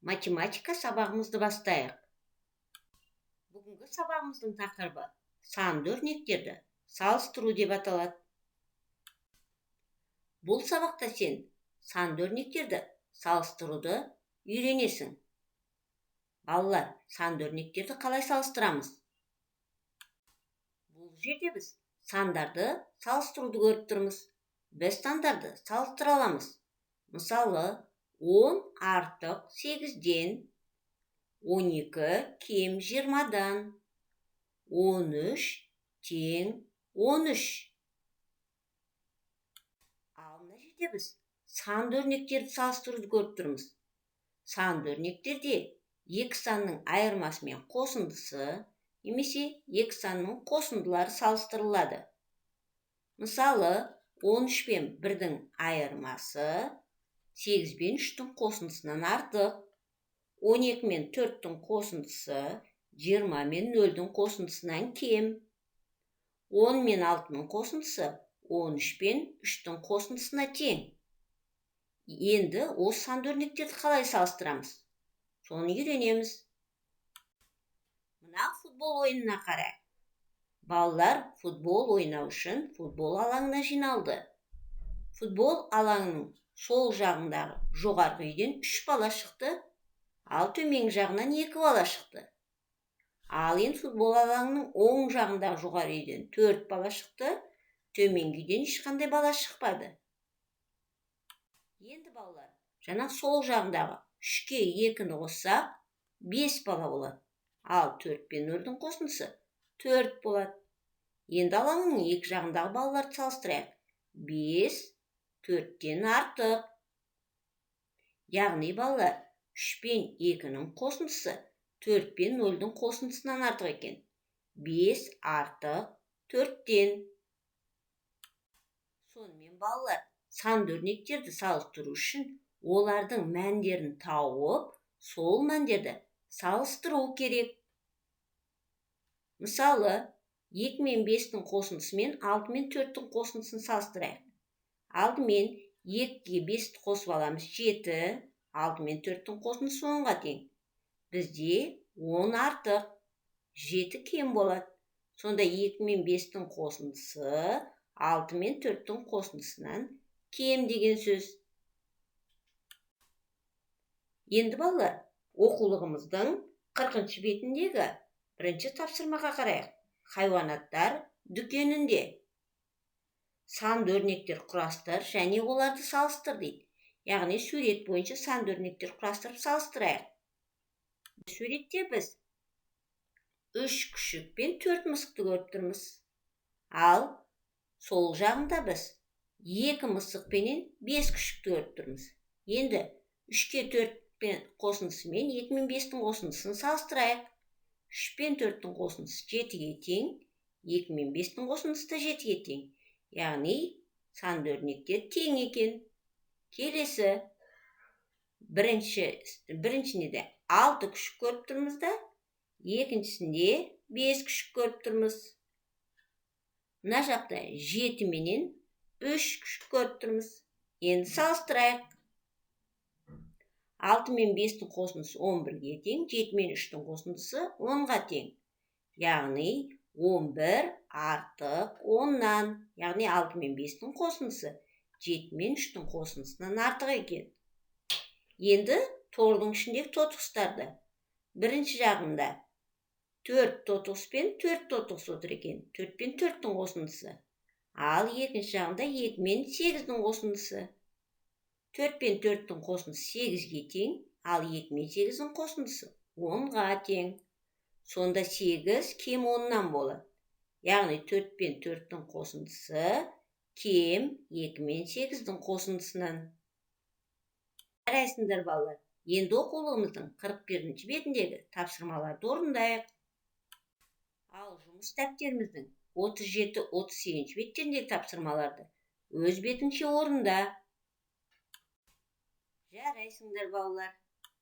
Математика сабағымызды бастайық. Бүгінгі сабағымыздың тақырыбы санды өрнектерді салыстыру деп аталады. Бұл сабақта сен санды өрнектерді салыстыруды үйренесің. Балалар, санды өрнектерді қалай салыстырамыз? Бұл жерде біз сандарды салыстыруды көріп тұрмыз. Біз сандарды салыстыра аламыз. Мысалы, 10 артық 8-ден, 12 кем 20-дан, 13 тең 13. Ал мына жерде біз санды өрнектерді салыстыруды көріп тұрмыз. Санды өрнектерде екі санның айырмасы мен қосындысы немесе екі санның қосындылары салыстырылады. Мысалы, 13 пен 1-дің айырмасы 8 пен 3-тің қосындысынан артық, 12 мен 4-тің қосындысы 20 мен 0-дің қосындысынан кем, 10 мен 6-ның қосындысы 13 пен 3-тің қосындысына тең. Енді осы санды өрнектерді қалай салыстырамыз? Соны үйренеміз. Мына футбол ойынына қарайық. Балалар футбол ойнау үшін футбол алаңына жиналды. Футбол алаңының сол жағындағы жоғарғы үйден 3 бала шықты, ал төменгі жағынан 2 бала шықты. Ал енді футбол алаңының оң жағындағы жоғары үйден 4 бала шықты, төменгі үйден ешқандай бала шықпады. Енді балалар, жаңа сол жағындағы 3-ке 2-ні қоссақ 5 бала болады. Ал 4 пен 0-дің қосындысы 4 болады. Енді алаңның екі жағындағы балаларды салыстырайық. 5 4-тен артық. Яғни балалар, 3 пен 2-нің қосындысы 4 пен 0-дің қосындысынан артық екен. 5 артық 4-тен. Сонымен балалар, санды өрнектерді салыстыру үшін олардың мәндерін тауып, сол мәндерді салыстыру керек. Мысалы, 2 мен 5-тің қосындысы мен 6 мен 4-тің қосындысын салыстырайық. Алдымен 2-ге 5-ті қосып аламыз 7, 6 мен 4-тің қосындысы 10-ға тең. Бізде 10 артық 7 кем болады. Сонда 2 мен 5-тің қосындысы 6 мен 4-тің қосындысынан кем деген сөз. Енді балалар, оқулығымыздың 40-шы бетіндегі бірінші тапсырмаға қарайық. Хайуанаттар дүкенінде. Санды өрнектер құрастыр және оларды салыстыр дейді. Яғни сурет бойынша санды өрнектер құрастырып салыстырайық. Суретте біз 3 күшік пен 4 мысықты көріп тұрмыз. Ал сол жағында біз 2 мысық пенен 5 күшікті көріп тұрмыз. Енді 3-ке 4 пен қосындысы мен 2 мен 5-тің қосындысын салыстырайық. 3 пен 4-тің қосындысы 7-ге тең, 2 мен 5-тің қосындысы да 7-ге тең. Яғни санды өрнектер тең екен. Келесі, біріншінде 6 күшік көріп тұрмыз да, екіншісінде 5 күшік көріп тұрмыз. Мына жақта 7 менен 3 күшік көріп тұрмыз. Енді салыстырайық. 6 мен 5-тің қосындысы 11-ге тең, 7 мен 3-тің қосындысы 10-ға тең. Яғни 11 артық 10-нан. Яғни 6 мен 5-тің қосындысы 7 мен 3-тің қосындысынан артық екен. Енді тордың ішіндегі тотықстарды. Бірінші жағында 4 тотықс пен 4 тотықс отыр екен. 4 пен 4-тің қосындысы. Ал екінші жағында 2 мен 8-дің қосындысы. 4 пен 4-тің қосындысы 8-ге тең, ал 2 мен 8-дің қосындысы 10-ға тең. Сонда 8 кем 10-нан болады. Яғни 4 пен 4-тің қосындысы кем 2 мен 8-дің қосындысынан. Жарайсыңдар балалар. Енді оқулығымыздың 41-ші бетіндегі тапсырмаларды орындайық. Ал жұмыс дәптеріміздің 37-38-ші беттеріндегі тапсырмаларды өз бетіңше орында. Жарайсыңдар балалар.